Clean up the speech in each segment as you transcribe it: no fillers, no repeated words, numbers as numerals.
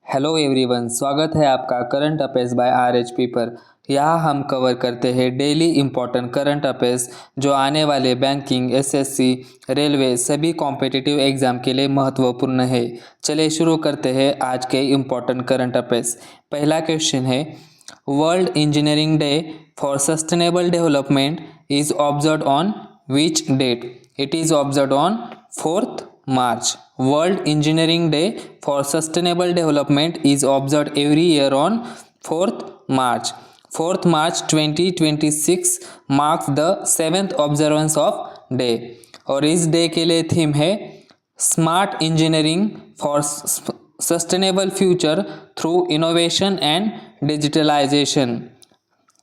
Hello everyone, स्वागत है आपका करंट अफेयर्स बाय आरएचपी पर। यहाँ हम कवर करते हैं डेली इम्पोर्टेंट करंट अफेयर्स जो आने वाले बैंकिंग, एसएससी, रेलवे सभी कॉम्पिटिटिव एग्जाम के लिए महत्वपूर्ण है। चलिए शुरू करते हैं आज के इम्पोर्टेंट करंट अफेयर्स। पहला क्वेश्चन है, world engineering day for sustainable development is observed on which date? It is observed on 4th March. World Engineering Day for Sustainable Development is observed every year on 4th March. 4th March 2026 marks the 7th observance of day. और इस day के लिए theme है smart engineering for sustainable future through innovation and digitalisation.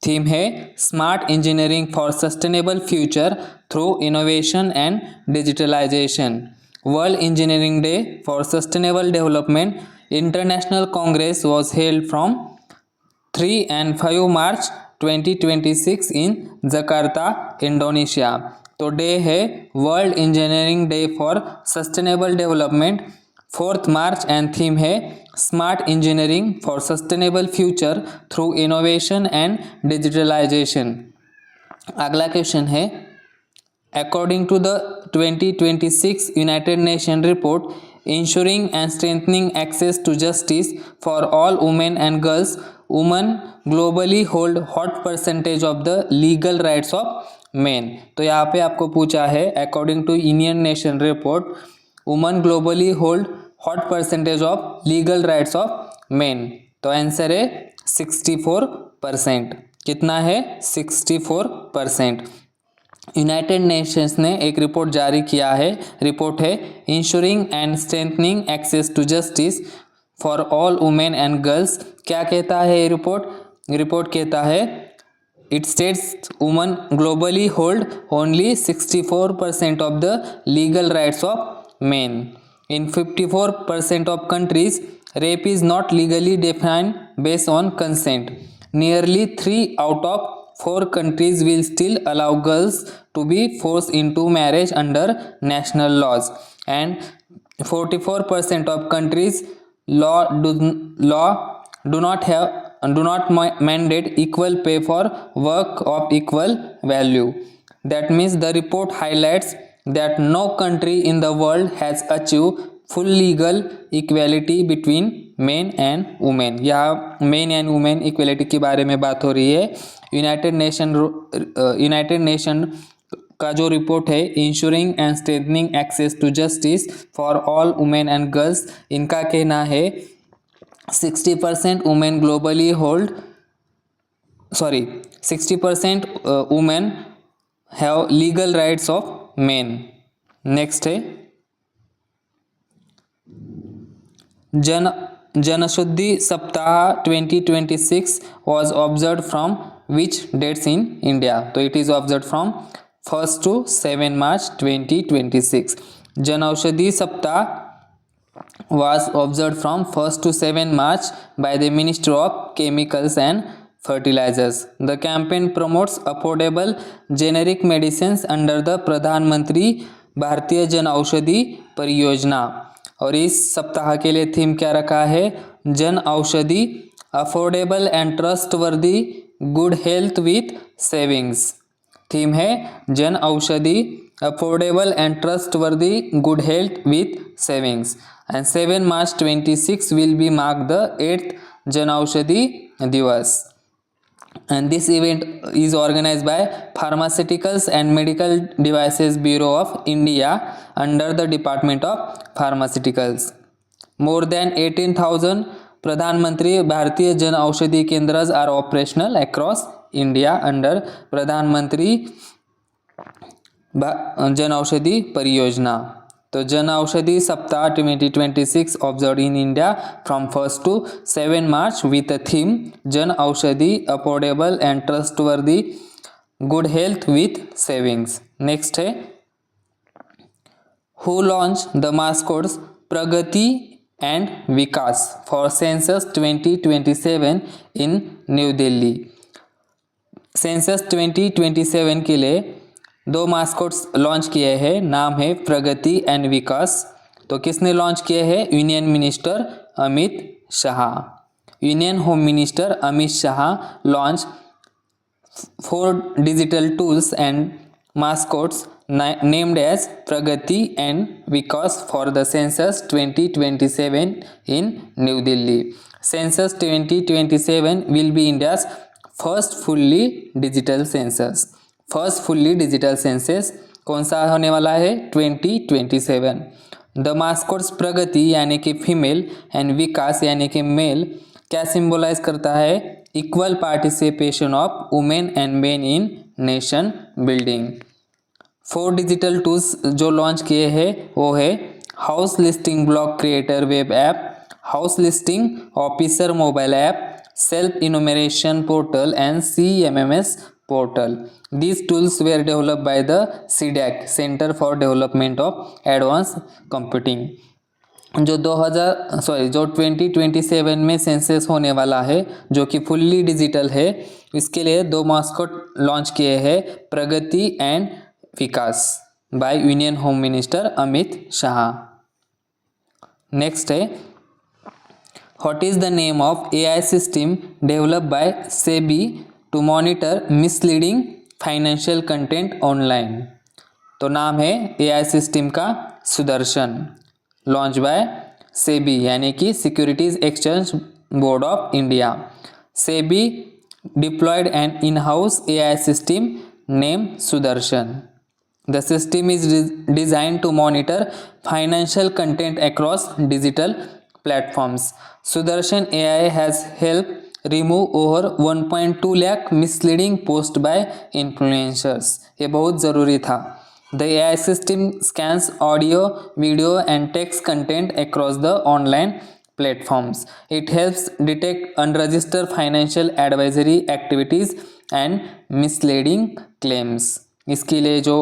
Theme है smart engineering for sustainable future through innovation and digitalisation. World Engineering Day for Sustainable Development International Congress was held from 3 and 5 March 2026 in Jakarta, Indonesia। तो day है world engineering day for sustainable development 4th March and theme है smart engineering for sustainable future through innovation and digitalisation. अगला question है, according to the 2026 United Nations report ensuring and strengthening access to justice for all women and girls, women globally hold what percentage of the legal rights of men? तो यहाँ पे आपको पूछा है according to United Nations report women globally hold what percentage of legal rights of men? तो answer है 64%। कितना है? 64%। यूनाइटेड नेशंस ने एक रिपोर्ट जारी किया है। रिपोर्ट है ensuring and strengthening access to justice for all women and girls. क्या कहता है ये रिपोर्ट? रिपोर्ट कहता है it states women globally hold only 64% of the legal rights of men. In 54% of countries rape is not legally defined based on consent. Nearly 3 out of 4 countries will still allow girls to be forced into marriage under national laws, and 44% of countries do not mandate equal pay for work of equal value. That means the report highlights that no country in the world has achieved full legal equality between main and women. यहाँ main and women equality के बारे में बात हो रही है। United nation का जो रिपोर्ट है ensuring and strengthening access to justice for all women and girls, इनका कहना है 60% women globally hold 60% women have legal rights of men. Next है जनऔषधि सप्ताह 2026 was observed from which dates in India? तो it is observed from 1st to 7 March 2026। जनऔषधि सप्ताह was observed from 1st to 7 March by the Ministry of Chemicals and Fertilizers। The campaign promotes affordable generic medicines under the प्रधानमंत्री भारतीय जनऔषधि परियोजना। और इस सप्ताह के लिए थीम क्या रखा है? जन Aushadhi affordable and trustworthy good health with savings. Theme है जन Aushadhi affordable and trustworthy good health with savings. And 7 March 2026 will be mark the 8th Jan Aushadhi दिवस। And this event is organized by Pharmaceuticals and Medical Devices Bureau of India under the Department of Pharmaceuticals। More than 18,000 प्रधानमंत्री भारतीय Jan Aushadhi केंद्र्स are operational across India under प्रधानमंत्री जन औषधि परियोजना। तो जन औषधि सप्ताह 2026 observed in India from 1st to 7 March with a theme Jan Aushadhi affordable and trustworthy good health with savings. Next है who launch the mascots Pragati and Vikas for census 2027 in new Delhi. Census 2027 के लिए 2 मास्कोट्स launch किए हैं। नाम है प्रगति एंड विकास। तो किसने लॉन्च किए हैं? Union minister Amit Shah. Union Home Minister Amit Shah launched 4 digital tools and mascots named as Pragati and Vikas for the Census 2027 in New Delhi. Census 2027 will be India's first fully digital census. First fully digital census कौन सा होने वाला है 2027. The mascots प्रगति यानी कि female and विकास यानी कि mail क्या सिंबलाइज करता है equal participation of women and main in nation building. 4 digital tools जो लॉन्च किए हैं वो है house listing block creator web app, house listing officer mobile app, self enumeration portal and CMMS portal. These tools were developed by the CDAC Center for Development of Advanced Computing. जो 2027 में census होने वाला है जो कि fully digital है, इसके लिए 2 मास्कट लॉन्च किए हैं Pragati and Vikas by union home minister Amit Shah. Next है what is the name of AI system developed by SEBI to monitor misleading financial content online. तो नाम है AI सिस्टम का सुदर्शन, लॉन्च बाय SEBI यानी कि securities exchange board of India. SEBI deployed an in house AI system name Sudarshan. The system is designed to monitor financial content across digital platforms. Sudarshan AI has helped remove over 1.2 lakh misleading posts by influencers. ये बहुत ज़रूरी था. The AI system scans audio, video and text content across the online platforms. It helps detect unregistered financial advisory activities and misleading claims. इसके लिए जो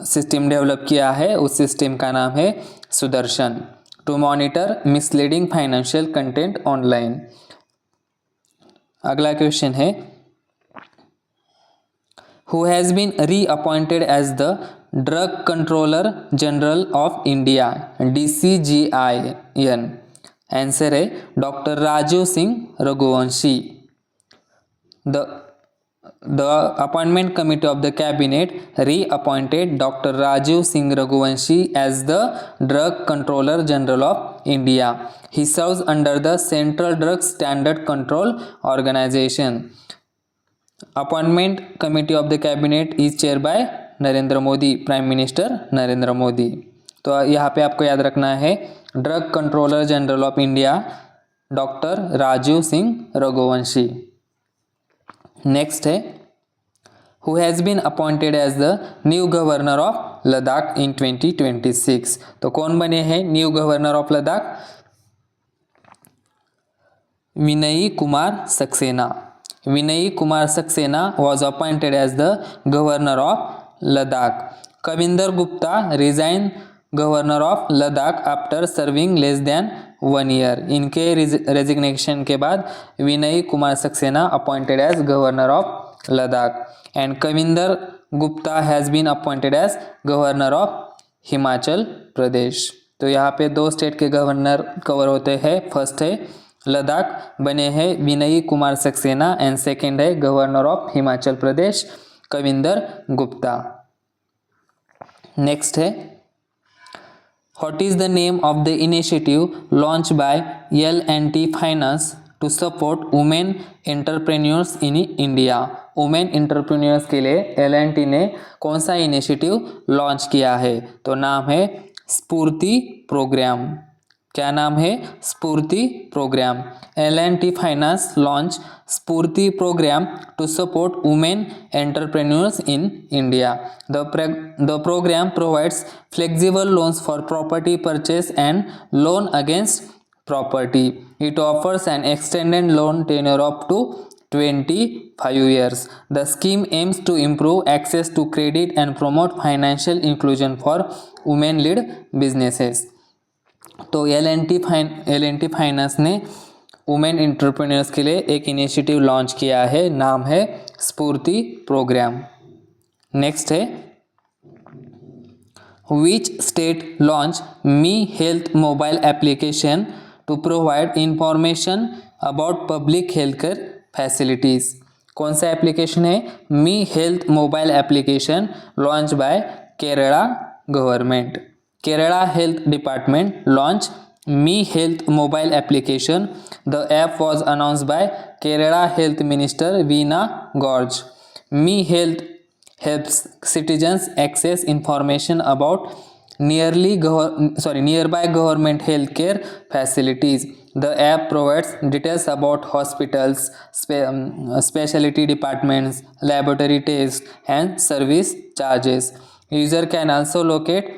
system develop किया है उस सिस्टम का नाम है Sudarshan to monitor misleading financial content online. अगला क्वेश्चन है who has been reappointed as the drug controller general of India DCGIN. Answer है doctor Rajeev Singh Raghuvanshi. The appointment committee of the cabinet reappointed Dr. Rajiv Singh Raghuvanshi as the Drug Controller General of India. He serves under the Central Drug Standard Control Organization. Appointment committee of the cabinet is chaired by Narendra Modi, prime minister Narendra Modi. तो यहाँ पे आपको याद रखना है drug controller general of India doctor Rajeev Singh Raghuvanshi. Next है who has been appointed as the new governor of Ladakh in 2026. तो कौन बने हैं new governor of Ladakh? Vinai Kumar Saxena. Vinai Kumar Saxena was appointed as the governor of Ladakh. Kavinder Gupta resigned governor of Ladakh after serving less than 1 year. इनके resignation के बाद Vinai Kumar Saxena appointed as governor of Ladakh and Kavinder Gupta has been appointed as governor of Himachal Pradesh. तो यहाँ पे 2 state के governor cover होते हैं. First है लद्दाख बने हैं विनयी कुमार सक्सेना एंड सेकेंड है governor of Himachal Pradesh Kavinder Gupta. Next है What is the name of the initiative launched by L&T Finance to support women entrepreneurs in India? Women entrepreneurs के लिए L&T ने कौन सा इनिशिएटिव लॉन्च किया है? तो नाम है स्फूर्ति प्रोग्राम. क्या नाम है? स्फूर्ति programme. L&T Finance launched Spurti program to support women entrepreneurs in India. The program provides flexible loans for property purchase and loan against property. It offers an extended loan tenure up to 25 years. The scheme aims to improve access to credit and promote financial inclusion for women-led businesses. तो L&T finance ने women entrepreneurs के लिए एक initiative launch किया है, नाम है स्फूर्ति प्रोग्राम. नेक्स्ट है which state launch me health mobile application to provide information about public health care facilities. कौन सा एप्लीकेशन है? Me health mobile application launch by Kerala government. Kerala health department launch me health mobile application. The app was announced by Kerala health minister Veena George. Me health helps citizens access information about nearby government healthcare facilities. The app provides details about hospitals, specialty departments, laboratory tests, and service charges. User can also locate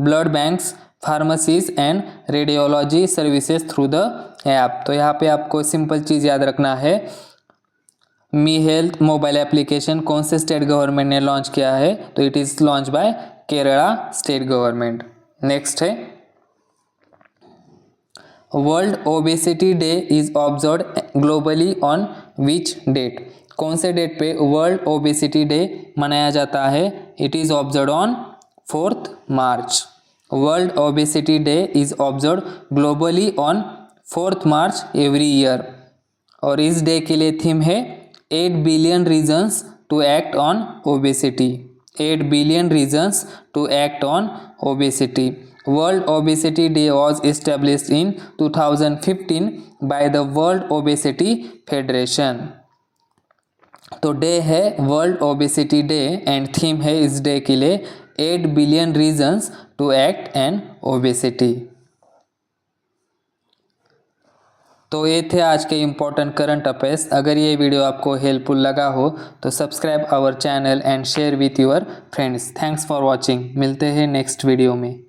blood banks, pharmacies and radiology services through the app. तो यहाँ पे आपको simple चीज़ याद रखना है, me health mobile application कौन से state government ने लॉन्च किया है? तो it is launch by Kerala state government. Next है world obesity day is observed globally on which date? कौन से डेट पे वर्ल्ड ओबेसिटी डे मनाया जाता है? It is observed on 4th March. World obesity day is observed globally on 4th March every year. और इस day के लिए थीम है 8 billion reasons to act on obesity. 8 billion reasons to act on obesity. World Obesity Day was established in 2015 by the World Obesity Federation. तो day है world obesity day and theme है इस day के लिए 8 billion reasons to act on obesity. तो ये थे आज के इम्पोर्टेंट करंट अफेयर्स। अगर ये वीडियो आपको हेल्पफुल लगा हो तो subscribe our channel and share with your friends. Thanks for watching. मिलते हैं नेक्स्ट वीडियो में।